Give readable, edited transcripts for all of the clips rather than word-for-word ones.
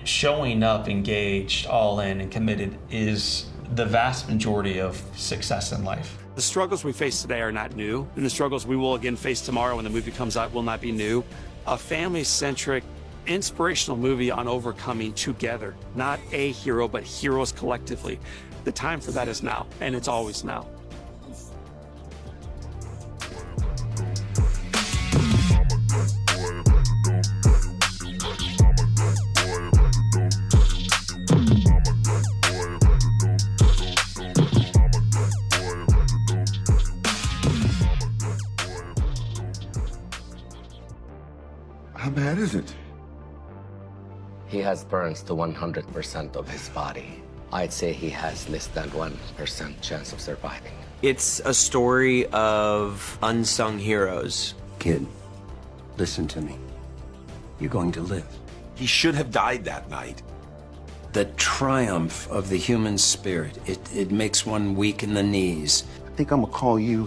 showing up engaged, all in, and committed is the vast majority of success in life. The struggles we face today are not new, and the struggles we will again face tomorrow when the movie comes out will not be new. A family-centric, inspirational movie on overcoming together, not a hero, but heroes collectively. The time for that is now, and it's always now. How bad is it? He has burns to 100% of his body. I'd say he has less than 1% chance of surviving. It's a story of unsung heroes. Kid, listen to me. You're going to live. He should have died that night. The triumph of the human spirit, it makes one weak in the knees. I think I'm gonna call you,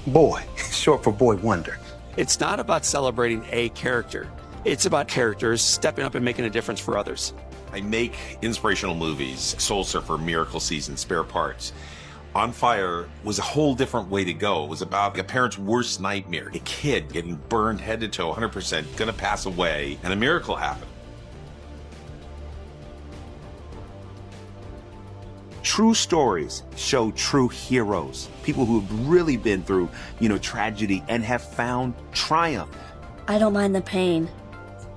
Boy, short for Boy Wonder. It's not about celebrating a character. It's about characters stepping up and making a difference for others. I make inspirational movies, Soul Surfer, Miracle Season, Spare Parts. On Fire was a whole different way to go. It was about a parent's worst nightmare. A kid getting burned head to toe, 100%, gonna pass away, and a miracle happened. True stories show true heroes. People who have really been through, tragedy and have found triumph. I don't mind the pain,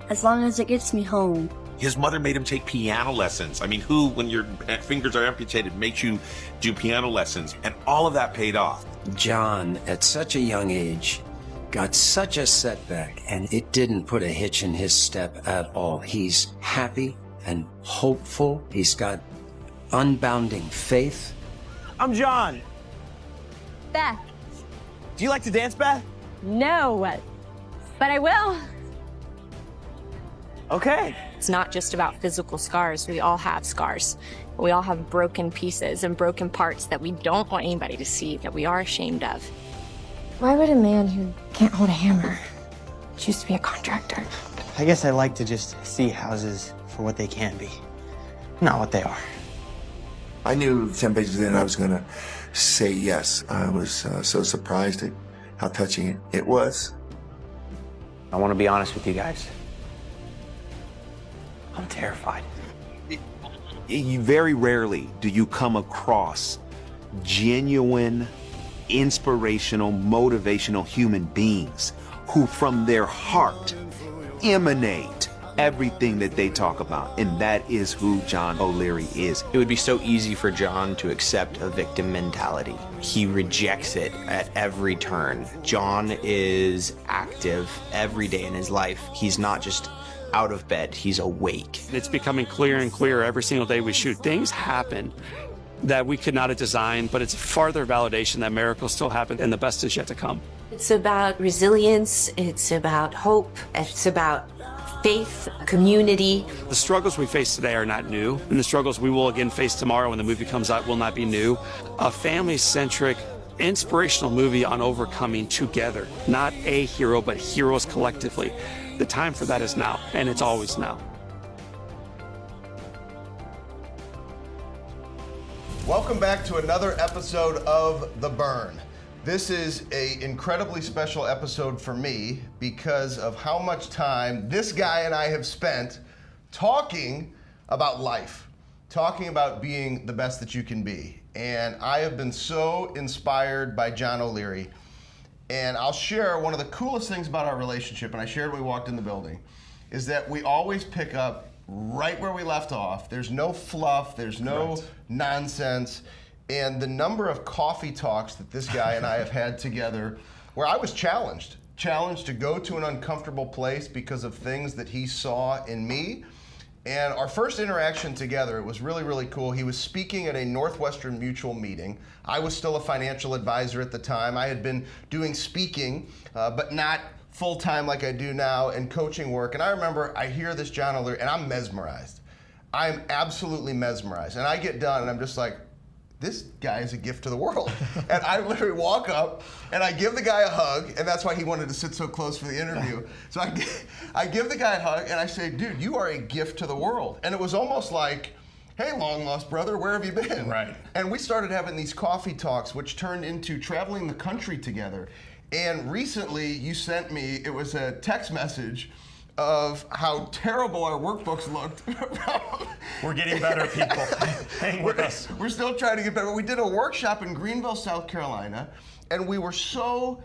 as long as it gets me home. His mother made him take piano lessons. I mean, who, when your fingers are amputated, makes you do piano lessons? And all of that paid off. John, at such a young age, got such a setback, and it didn't put a hitch in his step at all. He's happy and hopeful. He's got unbounding faith. I'm John. Beth. Do you like to dance, Beth? No, but I will. Okay. It's not just about physical scars. We all have scars. We all have broken pieces and broken parts that we don't want anybody to see, that we are ashamed of. Why would a man who can't hold a hammer choose to be a contractor? I guess I like to just see houses for what they can be, not what they are. I knew 10 pages in I was going to say yes. I was so surprised at how touching it was. I want to be honest with you guys. I'm terrified. Very rarely do you come across genuine, inspirational, motivational human beings who from their heart emanate everything that they talk about, and that is who John O'Leary is. It would be so easy for John to accept a victim mentality. He rejects it at every turn. John is active every day in his life. He's not just out of bed, he's awake. It's becoming clearer and clearer every single day we shoot. Things happen that we could not have designed, but it's farther validation that miracles still happen and the best is yet to come. It's about resilience, it's about hope, it's about faith, community. The struggles we face today are not new, and the struggles we will again face tomorrow when the movie comes out will not be new. A family-centric, inspirational movie on overcoming together, not a hero, but heroes collectively. The time for that is now, and it's always now. Welcome back to another episode of The Burn. This is an incredibly special episode for me because of how much time this guy and I have spent talking about life, talking about being the best that you can be. And I have been so inspired by John O'Leary. And I'll share one of the coolest things about our relationship, and I shared when we walked in the building, is that we always pick up right where we left off. There's no fluff, there's no nonsense. And the number of coffee talks that this guy and I have had together, where I was challenged to go to an uncomfortable place because of things that he saw in me. And our first interaction together, it was really, really cool. He was speaking at a Northwestern Mutual meeting. I was still a financial advisor at the time. I had been doing speaking, but not full-time like I do now, and coaching work. And I remember I hear this John O'Leary, and I'm mesmerized. I'm absolutely mesmerized. And I get done, and I'm just like, this guy is a gift to the world. And I literally walk up and I give the guy a hug, and that's why he wanted to sit so close for the interview. So I give the guy a hug and I say, dude, you are a gift to the world. And it was almost like, hey, long lost brother, where have you been? Right. And we started having these coffee talks, which turned into traveling the country together. And recently you sent me, it was a text message of how terrible our workbooks looked. We're getting better, people. Hang with us. We're still trying to get better. We did a workshop in Greenville, South Carolina, and we were so,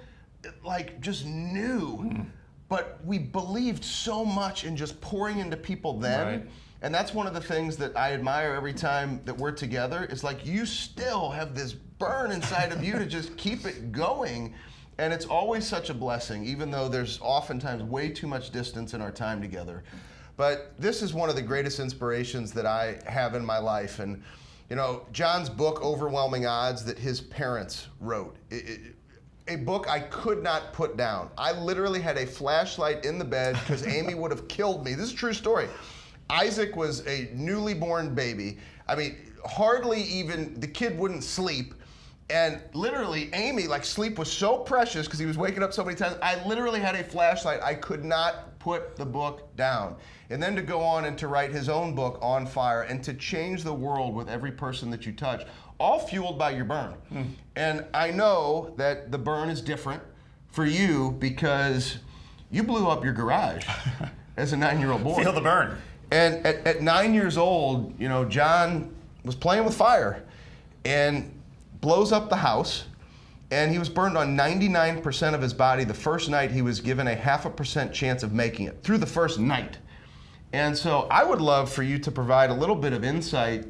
like, just new, but we believed so much in just pouring into people then. Right. And that's one of the things that I admire every time that we're together, is like, you still have this burn inside of you to just keep it going. And it's always such a blessing, even though there's oftentimes way too much distance in our time together. But this is one of the greatest inspirations that I have in my life. And, you know, John's book, Overwhelming Odds, that his parents wrote, a book I could not put down. I literally had a flashlight in the bed because Amy would have killed me. This is a true story. Isaac was a newly born baby. I mean, hardly even, the kid wouldn't sleep. And literally, Amy, like, sleep was so precious because he was waking up so many times. I literally had a flashlight. I could not put the book down. And then to go on and to write his own book, On Fire, and to change the world with every person that you touch, all fueled by your burn. And I know that the burn is different for you because you blew up your garage as a 9-year-old boy. Feel the burn. And at 9 years old, you know, John was playing with fire and blows up the house, and he was burned on 99% of his body. The first night he was given a 0.5% chance of making it through the first night. And so I would love for you to provide a little bit of insight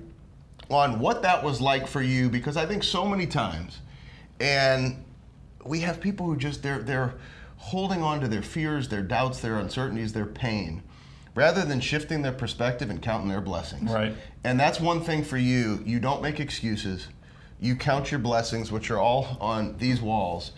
on what that was like for you, because I think so many times, and we have people who just, they're holding on to their fears, their doubts, their uncertainties, their pain, rather than shifting their perspective and counting their blessings. Right. And that's one thing for you. You don't make excuses. You count your blessings, which are all on these walls.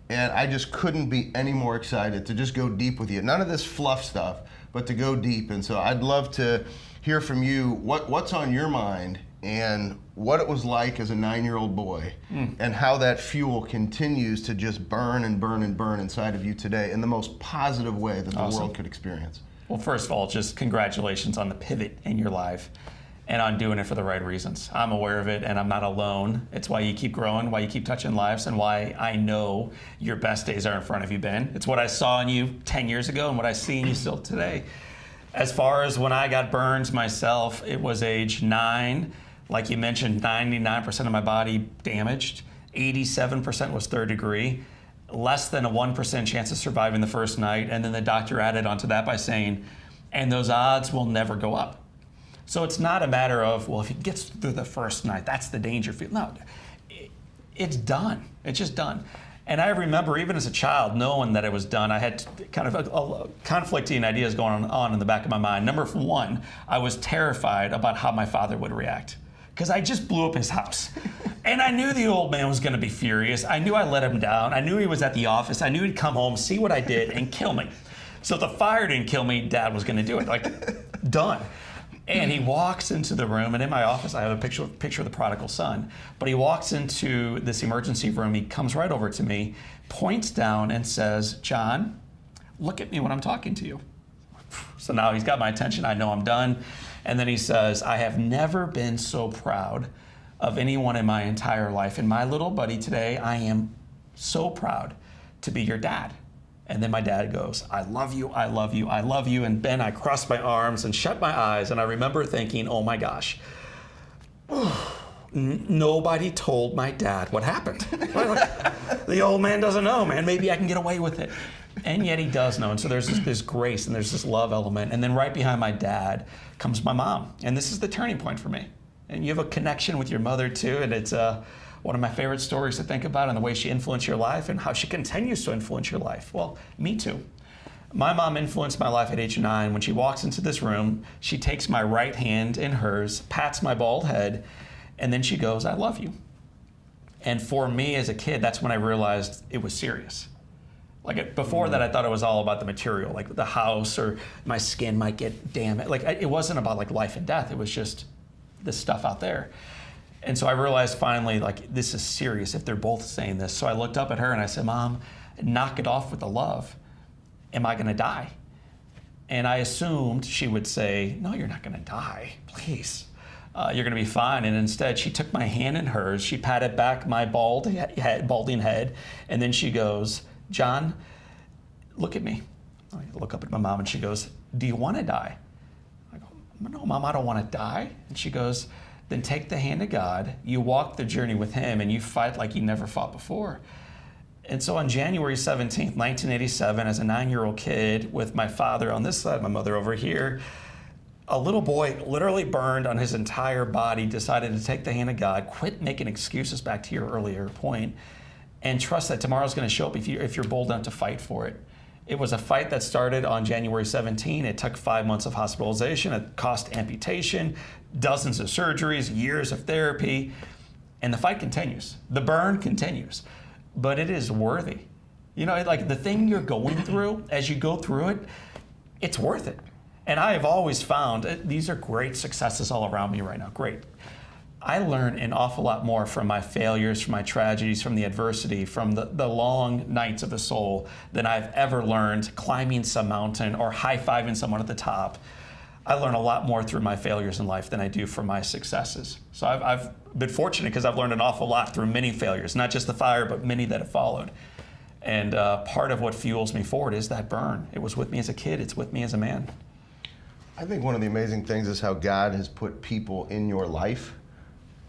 And I just couldn't be any more excited to just go deep with you. None of this fluff stuff, but to go deep. And so I'd love to hear from you what's on your mind and what it was like as a 9-year-old boy and how that fuel continues to just burn and burn and burn inside of you today in the most positive way that the world could experience. Well, first of all, just congratulations on the pivot in your life and on doing it for the right reasons. I'm aware of it, and I'm not alone. It's why you keep growing, why you keep touching lives, and why I know your best days are in front of you, Ben. It's what I saw in you 10 years ago and what I see in you still today. As far as when I got burns myself, it was age 9. Like you mentioned, 99% of my body damaged. 87% was 3rd degree. Less than a 1% chance of surviving the first night. And then the doctor added onto that by saying, and those odds will never go up. So it's not a matter of, well, if he gets through the first night, that's the danger field. No, it's done. It's just done. And I remember even as a child knowing that it was done, I had kind of a conflicting ideas going on in the back of my mind. Number one, I was terrified about how my father would react because I just blew up his house. And I knew the old man was going to be furious. I knew I let him down. I knew he was at the office. I knew he'd come home, see what I did, and kill me. So if the fire didn't kill me, Dad was going to do it. Like, done. And he walks into the room, and in my office I have a picture of the prodigal son. But he walks into this emergency room, he comes right over to me, points down and says, John, look at me when I'm talking to you. So now he's got my attention, I know I'm done. And then he says, I have never been so proud of anyone in my entire life. And my little buddy today, I am so proud to be your dad. And then my dad goes, I love you, I love you, I love you. And Ben, I crossed my arms and shut my eyes. And I remember thinking, oh my gosh, nobody told my dad what happened. The old man doesn't know, man. Maybe I can get away with it. And yet he does know. And so there's this grace and there's this love element. And then right behind my dad comes my mom. And this is the turning point for me. And you have a connection with your mother too. And it's one of my favorite stories to think about, and the way she influenced your life and how she continues to influence your life. Well, me too. My mom influenced my life at age 9. When she walks into this room, she takes my right hand in hers, pats my bald head, and then she goes, I love you. And for me as a kid, that's when I realized it was serious. Like before that, I thought it was all about the material, like the house or my skin might get damaged. Like it wasn't about like life and death. It was just this stuff out there. And so I realized finally, like, this is serious if they're both saying this. So I looked up at her and I said, Mom, knock it off with the love. Am I going to die? And I assumed she would say, no, you're not going to die, please. You're going to be fine. And instead, she took my hand in hers. She patted back my balding head. And then she goes, John, look at me. I look up at my mom and she goes, do you want to die? I go, no, Mom, I don't want to die. And she goes, then take the hand of God, you walk the journey with him, and you fight like you never fought before. And so on January 17th, 1987, as a 9-year-old kid with my father on this side, my mother over here, a little boy literally burned on his entire body, decided to take the hand of God, quit making excuses, back to your earlier point, and trust that tomorrow's going to show up if you're bold enough to fight for it. It was a fight that started on January 17. It took 5 months of hospitalization. It cost amputation, dozens of surgeries, years of therapy, and the fight continues. The burn continues, but it is worthy. You know, like the thing you're going through, as you go through it, it's worth it. And I have always found, these are great successes all around me right now, great. I learn an awful lot more from my failures, from my tragedies, from the adversity, from the long nights of the soul than I've ever learned climbing some mountain or high-fiving someone at the top. I learn a lot more through my failures in life than I do from my successes. So I've been fortunate because I've learned an awful lot through many failures, not just the fire, but many that have followed. And part of what fuels me forward is that burn. It was with me as a kid, it's with me as a man. I think one of the amazing things is how God has put people in your life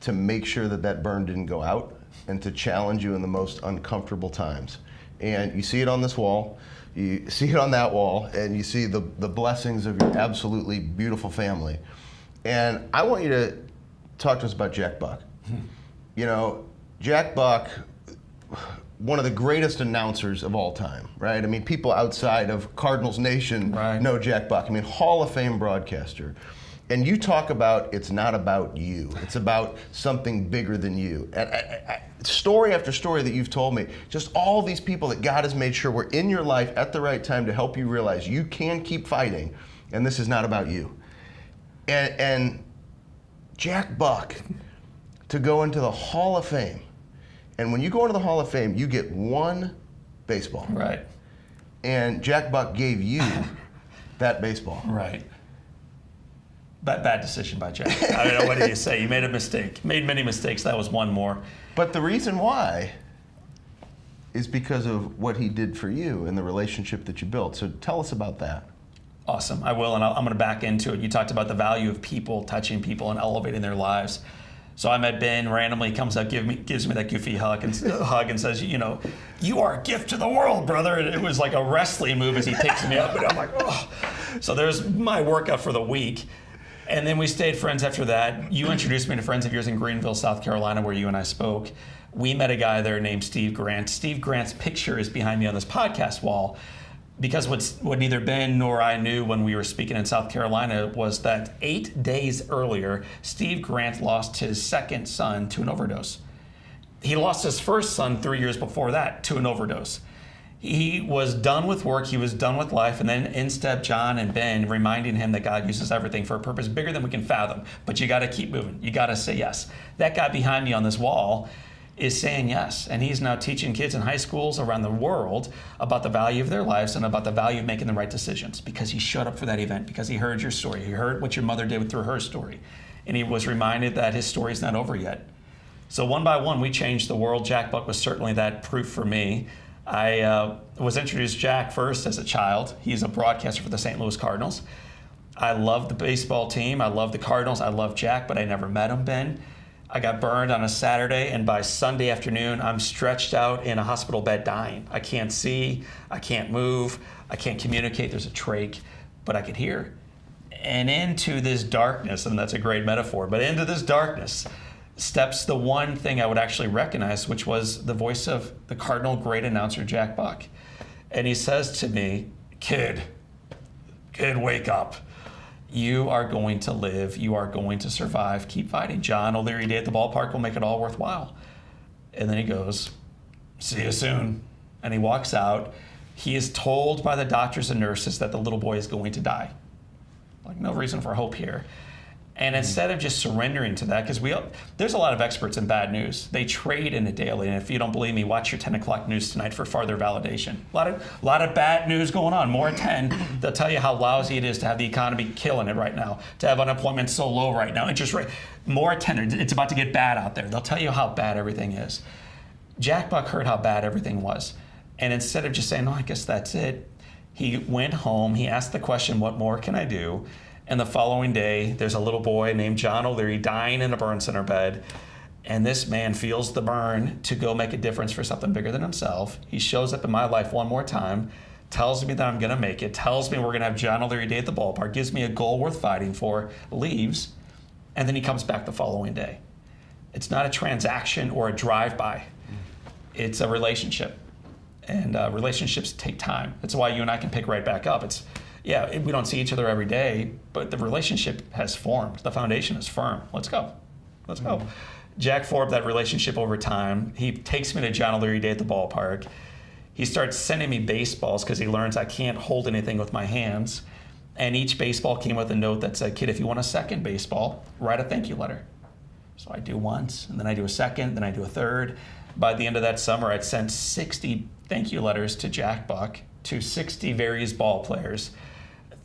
to make sure that that burn didn't go out and to challenge you in the most uncomfortable times. And you see it on this wall, you see it on that wall, and you see the blessings of your absolutely beautiful family. And I want you to talk to us about Jack Buck. You know, Jack Buck, one of the greatest announcers of all time, right? I mean, people outside of Cardinals Nation know Jack Buck. I mean, Hall of Fame broadcaster. And you talk about it's not about you. It's about something bigger than you. And story after story that you've told me, just all these people that God has made sure were in your life at the right time to help you realize you can keep fighting, and this is not about you. And Jack Buck, to go into the Hall of Fame, and when you go into the Hall of Fame, you get one baseball. Right. And Jack Buck gave you that baseball. Right. Bad decision by Jack. I don't know, what did you say? You made a mistake. Made many mistakes. That was one more. But the reason why is because of what he did for you and the relationship that you built. So tell us about that. Awesome. I will, and I'm going to back into it. You talked about the value of people, touching people, and elevating their lives. So I met Ben, randomly comes up, gives me that goofy hug and says, you know, you are a gift to the world, brother. And it was like a wrestling move as he picks me up, and I'm like, oh. So there's my workout for the week. And then we stayed friends after that. You introduced me to friends of yours in Greenville, South Carolina, where you and I spoke. We met a guy there named Steve Grant. Steve Grant's picture is behind me on this podcast wall, because what neither Ben nor I knew when we were speaking in South Carolina was that 8 days earlier, Steve Grant lost his second son to an overdose. He lost his first son 3 years before that to an overdose. He was done with work, he was done with life, and then in step John and Ben, reminding him that God uses everything for a purpose bigger than we can fathom, but you gotta keep moving, you gotta say yes. That guy behind me on this wall is saying yes, and he's now teaching kids in high schools around the world about the value of their lives and about the value of making the right decisions, because he showed up for that event, because he heard your story, he heard what your mother did through her story, and he was reminded that his story's not over yet. So one by one, we changed the world. Jack Buck was certainly that proof for me. I was introduced to Jack first as a child. He's a broadcaster for the St. Louis Cardinals. I love the baseball team. I love the Cardinals. I love Jack, but I never met him, Ben. I got burned on a Saturday, and by Sunday afternoon, I'm stretched out in a hospital bed dying. I can't see, I can't move, I can't communicate. There's a trach, but I could hear. And into this darkness, and that's a great metaphor, but into this darkness steps the one thing I would actually recognize, which was the voice of the Cardinal great announcer, Jack Buck. And he says to me, kid, wake up. You are going to live, you are going to survive, keep fighting. John O'Leary Day at the ballpark will make it all worthwhile. And then he goes, see you soon. And he walks out. He is told by the doctors and nurses that the little boy is going to die. Like, no reason for hope here. And instead of just surrendering to that, because there's a lot of experts in bad news. They trade in it daily. And if you don't believe me, watch your 10 o'clock news tonight for farther validation. A lot of bad news going on. More at 10, they'll tell you how lousy it is to have the economy killing it right now, to have unemployment so low right now. Interest rate, more at 10, it's about to get bad out there. They'll tell you how bad everything is. Jack Buck heard how bad everything was. And instead of just saying, "No, I guess that's it," he went home, he asked the question, "What more can I do?" And the following day, there's a little boy named John O'Leary dying in a burn center bed. And this man feels the burn to go make a difference for something bigger than himself. He shows up in my life one more time, tells me that I'm going to make it, tells me we're going to have John O'Leary Day at the ballpark, gives me a goal worth fighting for, leaves, and then he comes back the following day. It's not a transaction or a drive-by. It's a relationship. And relationships take time. That's why you and I can pick right back up. We don't see each other every day, but the relationship has formed. The foundation is firm. Let's go. Jack formed that relationship over time. He takes me to John O'Leary Day at the ballpark. He starts sending me baseballs because he learns I can't hold anything with my hands. And each baseball came with a note that said, "Kid, if you want a second baseball, write a thank you letter." So I do once, and then I do a second, then I do a third. By the end of that summer, I'd sent 60 thank you letters to Jack Buck, to 60 various ball players,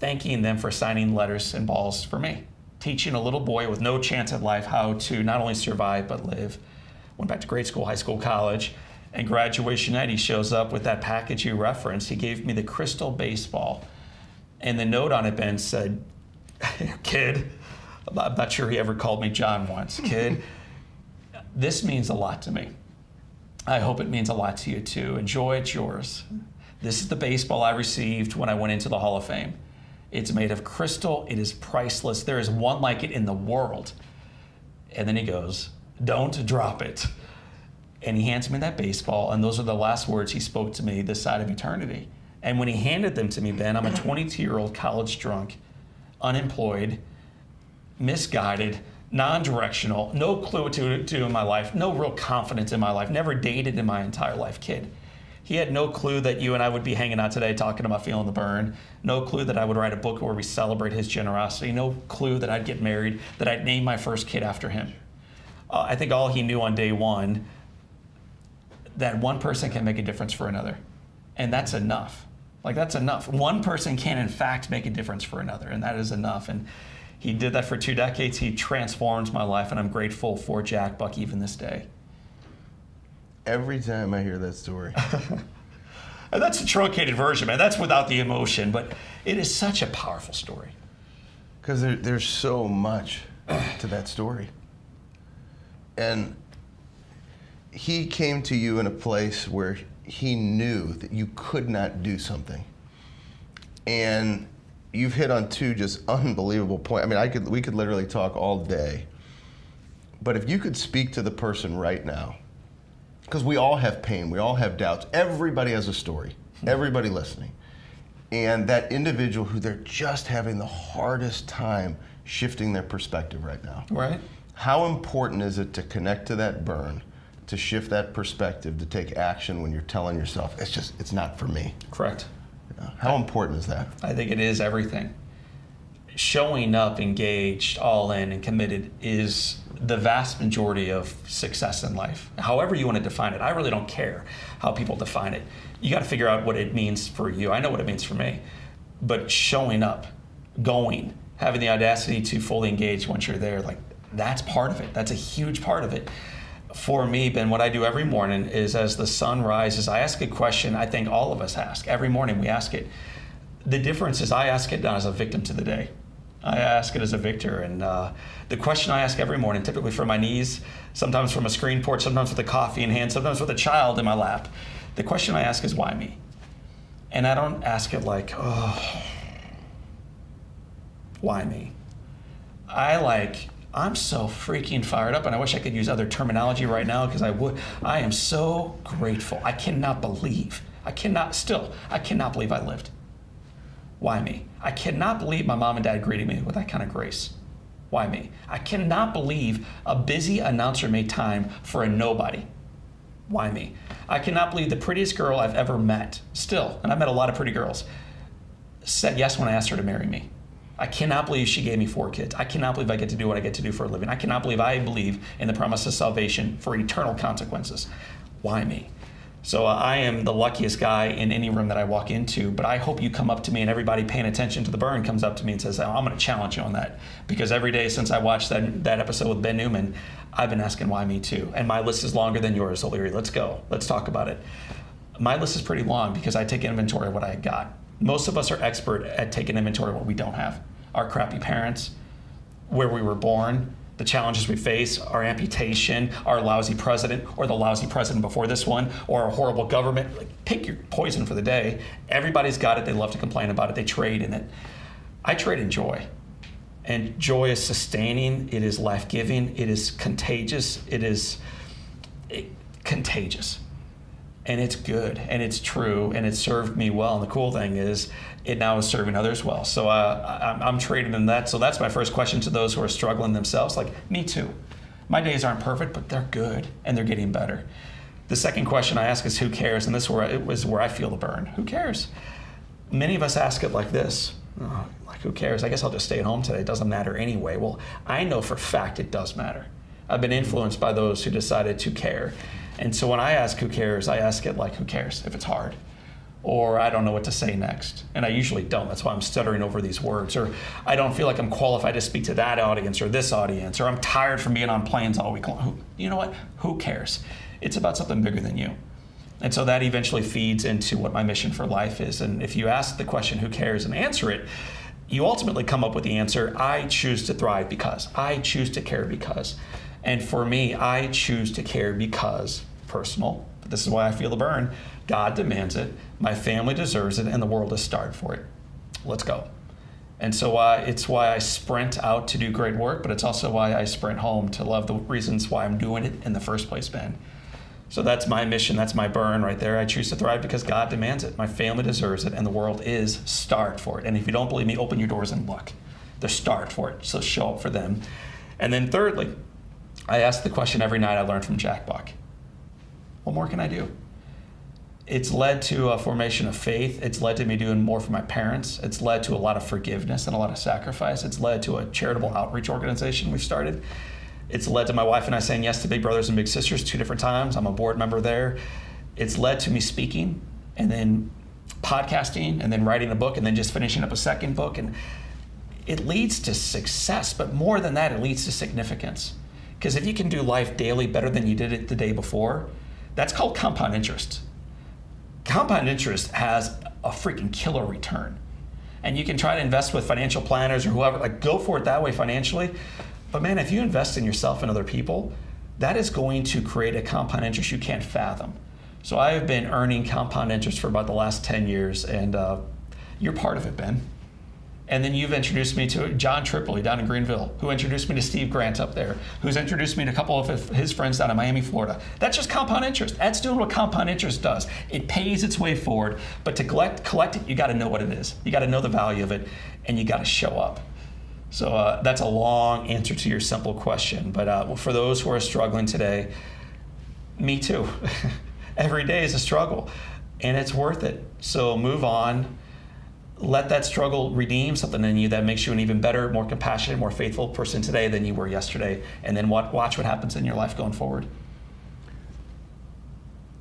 thanking them for signing letters and balls for me, teaching a little boy with no chance at life how to not only survive but live. Went back to grade school, high school, college, and graduation night he shows up with that package you referenced. He gave me the crystal baseball, and the note on it, Ben, said, "Kid," I'm not sure he ever called me John once, "Kid, this means a lot to me. I hope it means a lot to you too. Enjoy, it's yours. This is the baseball I received when I went into the Hall of Fame. It's made of crystal. It is priceless. There is one like it in the world." And then he goes, "Don't drop it." And he hands me that baseball, and those are the last words he spoke to me this side of eternity. And when he handed them to me, Ben, I'm a 22-year-old college drunk, unemployed, misguided, non-directional, no clue to in my life, no real confidence in my life, never dated in my entire life kid. He had no clue that you and I would be hanging out today talking about feeling the burn. No clue that I would write a book where we celebrate his generosity. No clue that I'd get married, that I'd name my first kid after him. I think all he knew on day one, that one person can make a difference for another. And that's enough. That's enough. One person can, in fact, make a difference for another, and that is enough. And he did that for 2 decades. He transformed my life, and I'm grateful for Jack Buck even this day. Every time I hear that story. And that's the truncated version, man. That's without the emotion, but it is such a powerful story. Because there's so much to that story. And he came to you in a place where he knew that you could not do something. And you've hit on 2 just unbelievable points. I mean, we could literally talk all day. But if you could speak to the person right now, because we all have pain, we all have doubts. Everybody has a story, everybody listening. And that individual who they're just having the hardest time shifting their perspective right now. Right. How important is it to connect to that burn, to shift that perspective, to take action when you're telling yourself, it's not for me? Correct. How important is that? I think it is everything. Showing up engaged, all in, and committed is the vast majority of success in life. However you want to define it, I really don't care how people define it. You got to figure out what it means for you. I know what it means for me. But showing up, going, having the audacity to fully engage once you're there, that's part of it. That's a huge part of it. For me, Ben, what I do every morning is as the sun rises, I ask a question I think all of us ask. Every morning we ask it. The difference is I ask it not as a victim to the day. I ask it as a victor. And the question I ask every morning, typically from my knees, sometimes from a screen porch, sometimes with a coffee in hand, sometimes with a child in my lap, the question I ask is, why me? And I don't ask it like, oh, why me? I'm so freaking fired up, and I wish I could use other terminology right now because I would. I am so grateful. I cannot believe I lived. Why me? I cannot believe my mom and dad greeted me with that kind of grace. Why me? I cannot believe a busy announcer made time for a nobody. Why me? I cannot believe the prettiest girl I've ever met, still, and I've met a lot of pretty girls, said yes when I asked her to marry me. I cannot believe she gave me 4 kids. I cannot believe I get to do what I get to do for a living. I cannot believe I believe in the promise of salvation for eternal consequences. Why me? So I am the luckiest guy in any room that I walk into, but I hope you come up to me and everybody paying attention to the burn comes up to me and says, I'm going to challenge you on that. Because every day since I watched that episode with Ben Newman, I've been asking why me too. And my list is longer than yours, O'Leary. Let's go. Let's talk about it. My list is pretty long because I take inventory of what I got. Most of us are expert at taking inventory of what we don't have. Our crappy parents, where we were born, the challenges we face, our amputation, our lousy president, or the lousy president before this one, or a horrible government. Like, pick your poison for the day. Everybody's got it. They love to complain about it. They trade in it. I trade in joy. And joy is sustaining. It is life-giving. It is contagious. It is contagious. And it's good, and it's true, and it served me well. And the cool thing is, it now is serving others well. So I'm trading in that. So that's my first question to those who are struggling themselves. Like, me too. My days aren't perfect, but they're good, and they're getting better. The second question I ask is, who cares? And this was where I feel the burn. Who cares? Many of us ask it like this. Oh, like, who cares? I guess I'll just stay at home today. It doesn't matter anyway. Well, I know for a fact it does matter. I've been influenced by those who decided to care. And so when I ask who cares, I ask it like, who cares if it's hard? Or I don't know what to say next. And I usually don't. That's why I'm stuttering over these words. Or I don't feel like I'm qualified to speak to that audience or this audience. Or I'm tired from being on planes all week long. You know what? Who cares? It's about something bigger than you. And so that eventually feeds into what my mission for life is. And if you ask the question, who cares, and answer it, you ultimately come up with the answer, I choose to thrive because. I choose to care because. And for me, I choose to care because, personal, but this is why I feel the burn, God demands it, my family deserves it, and the world is starved for it. Let's go. And so it's why I sprint out to do great work, but it's also why I sprint home to love the reasons why I'm doing it in the first place, Ben. So that's my mission, that's my burn right there. I choose to thrive because God demands it, my family deserves it, and the world is starved for it. And if you don't believe me, open your doors and look. They're starved for it, so show up for them. And then thirdly, I ask the question every night I learn from Jack Buck. What more can I do? It's led to a formation of faith. It's led to me doing more for my parents. It's led to a lot of forgiveness and a lot of sacrifice. It's led to a charitable outreach organization we've started. It's led to my wife and I saying yes to Big Brothers and Big Sisters 2 different times. I'm a board member there. It's led to me speaking and then podcasting and then writing a book and then just finishing up a second book. And it leads to success, but more than that, it leads to significance. Because if you can do life daily better than you did it the day before, that's called compound interest. Compound interest has a freaking killer return. And you can try to invest with financial planners or whoever, like go for it that way financially. But man, if you invest in yourself and other people, that is going to create a compound interest you can't fathom. So I have been earning compound interest for about the last 10 years, and you're part of it, Ben. And then you've introduced me to John Tripoli down in Greenville, who introduced me to Steve Grant up there, who's introduced me to a couple of his friends down in Miami, Florida. That's just compound interest. That's doing what compound interest does. It pays its way forward, but to collect it, you gotta know what it is. You gotta know the value of it, and you gotta show up. So that's a long answer to your simple question, but for those who are struggling today, me too. Every day is a struggle, and it's worth it. So move on. Let that struggle redeem something in you that makes you an even better, more compassionate, more faithful person today than you were yesterday. And then watch what happens in your life going forward.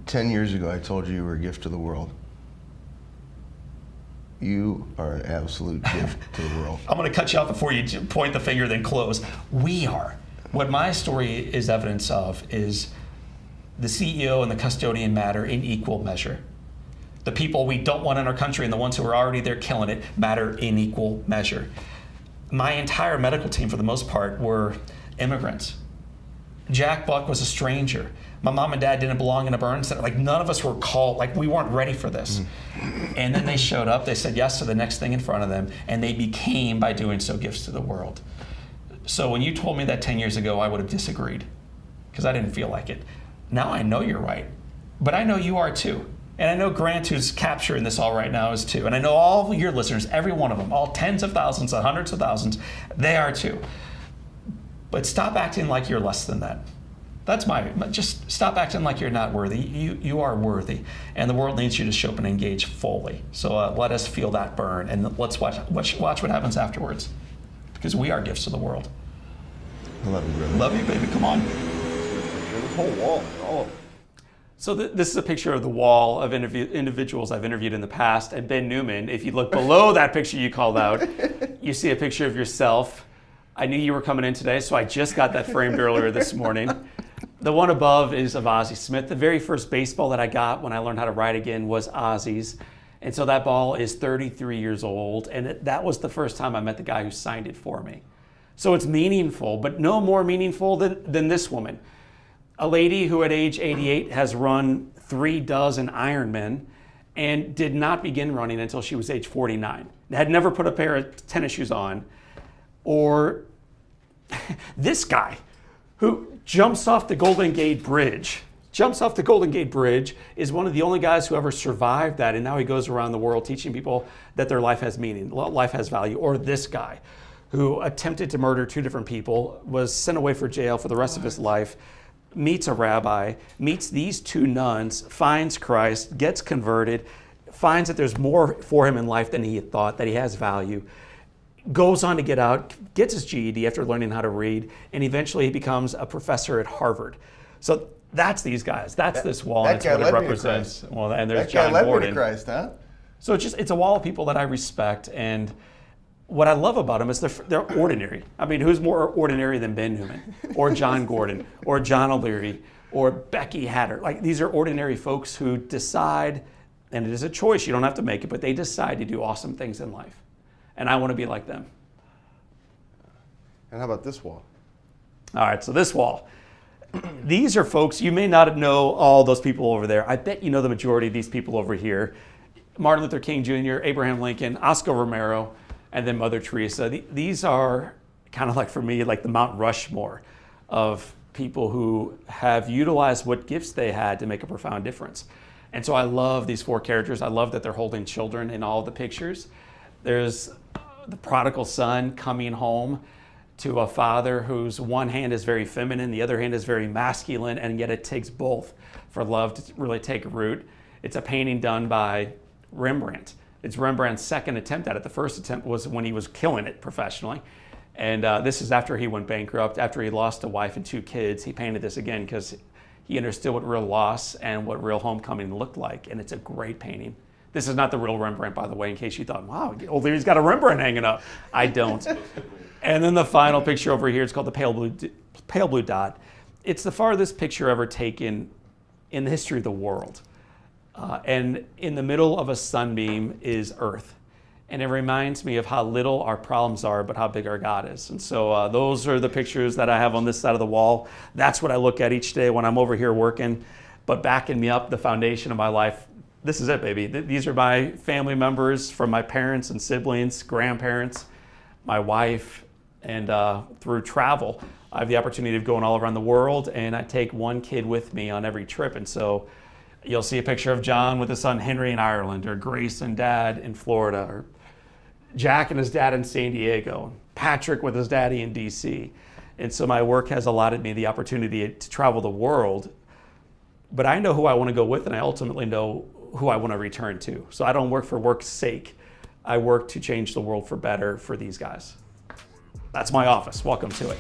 10 years ago, I told you were a gift to the world. You are an absolute gift to the world. I'm going to cut you off before you point the finger, then close. We are. What my story is evidence of is the CEO and the custodian matter in equal measure. The people we don't want in our country and the ones who are already there killing it matter in equal measure. My entire medical team, for the most part, were immigrants. Jack Buck was a stranger. My mom and dad didn't belong in a burn center. Like, none of us were called, like, we weren't ready for this. And then they showed up, they said yes to the next thing in front of them, and they became, by doing so, gifts to the world. So when you told me that 10 years ago, I would have disagreed, because I didn't feel like it. Now I know you're right, but I know you are too. And I know Grant, who's capturing this all right now, is too. And I know all your listeners, every one of them, all tens of thousands, hundreds of thousands, they are too. But stop acting like you're less than that. That's just stop acting like you're not worthy. You are worthy, and the world needs you to show up and engage fully. So let us feel that burn, and let's watch what happens afterwards, because we are gifts to the world. I love you, brother. Love you, baby. Come on. This whole wall, all of it. So this is a picture of the wall of individuals I've interviewed in the past. And Ben Newman, if you look below that picture you called out, you see a picture of yourself. I knew you were coming in today, so I just got that framed earlier this morning. The one above is of Ozzie Smith. The very first baseball that I got when I learned how to write again was Ozzie's. And so that ball is 33 years old. And that was the first time I met the guy who signed it for me. So it's meaningful, but no more meaningful than this woman. A lady who at age 88 has run 36 Ironmen and did not begin running until she was age 49. Had never put a pair of tennis shoes on. Or this guy who jumps off the Golden Gate Bridge. Is one of the only guys who ever survived that, and now he goes around the world teaching people that their life has meaning, life has value. Or this guy who attempted to murder 2 different people, was sent away for jail for the rest of his life, meets a rabbi, meets these 2 nuns, finds Christ, gets converted, finds that there's more for him in life than he had thought, that he has value, goes on to get out, gets his GED after learning how to read, and eventually he becomes a professor at Harvard. So that's these guys. That's this wall. That That's guy what it led me to represents. Christ. Well, and there's That guy John led Gordon. me to Christ, huh? So it's a wall of people that I respect, and what I love about them is they're ordinary. I mean, who's more ordinary than Ben Newman, or John Gordon, or John O'Leary, or Becky Hatter? Like, these are ordinary folks who decide, and it is a choice, you don't have to make it, but they decide to do awesome things in life. And I want to be like them. And how about this wall? All right, so this wall. These are folks, you may not know all those people over there. I bet you know the majority of these people over here. Martin Luther King Jr., Abraham Lincoln, Oscar Romero, and then Mother Teresa. These are kind of like, for me, like the Mount Rushmore of people who have utilized what gifts they had to make a profound difference. And so I love these 4 characters. I love that they're holding children in all the pictures. There's the prodigal son coming home to a father whose one hand is very feminine, the other hand is very masculine, and yet it takes both for love to really take root. It's a painting done by Rembrandt. It's Rembrandt's second attempt at it. The first attempt was when he was killing it professionally. And this is after he went bankrupt, after he lost a wife and 2 kids. He painted this again because he understood what real loss and what real homecoming looked like. And it's a great painting. This is not the real Rembrandt, by the way, in case you thought, wow, O'Leary's got a Rembrandt hanging up. I don't. And then the final picture over here is called the Pale Blue Dot. It's the farthest picture ever taken in the history of the world. And in the middle of a sunbeam is Earth. And it reminds me of how little our problems are, but how big our God is. And so those are the pictures that I have on this side of the wall. That's what I look at each day when I'm over here working. But backing me up, the foundation of my life, this is it, baby. These are my family members from my parents and siblings, grandparents, my wife, and through travel, I have the opportunity of going all around the world, and I take 1 kid with me on every trip. And so you'll see a picture of John with his son Henry in Ireland, or Grace and Dad in Florida, or Jack and his dad in San Diego, Patrick with his daddy in DC. And so my work has allotted me the opportunity to travel the world, but I know who I want to go with, and I ultimately know who I want to return to. So I don't work for work's sake. I work to change the world for better for these guys. That's my office. Welcome to it.